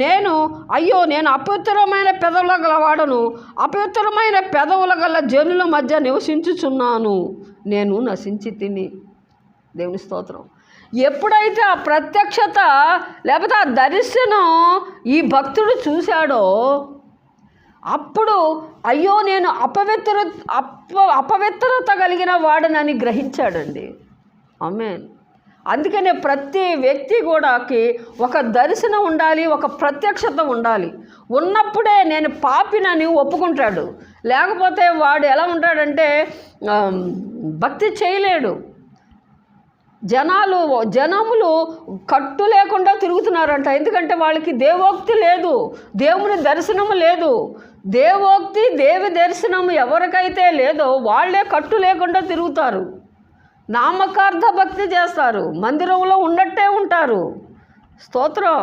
నేను అపవిత్రమైన పెదవుల గలవాడను, అపవిత్రమైన పెదవుల గల జనుల మధ్య నివసించుచున్నాను, నేను నశించి తిని. దేవుని స్తోత్రం. ఎప్పుడైతే ఆ ప్రత్యక్షత లేకపోతే ఆ దర్శనం ఈ భక్తుడు చూశాడో అప్పుడు నేను అపవిత్రత కలిగిన వాడనని గ్రహించాడండి. ఆమేన్. అందుకనే ప్రతి వ్యక్తి కూడాకి ఒక దర్శనం ఉండాలి, ఒక ప్రత్యక్షత ఉండాలి. ఉన్నప్పుడే నేను పాపినని ఒప్పుకుంటాడు. లేకపోతే వాడు ఎలా ఉంటాడంటే భక్తి చేయలేడు. జనములు కట్టు లేకుండా తిరుగుతున్నారంట. ఎందుకంటే వాళ్ళకి దేవోక్తి లేదు, దేవుని దర్శనము లేదు. దేవి దర్శనము ఎవరికైతే లేదో వాళ్ళే కట్టు లేకుండా తిరుగుతారు, నామకార్థ భక్తి చేస్తారు, మందిరంలో ఉన్నట్టే ఉంటారు. స్తోత్రం.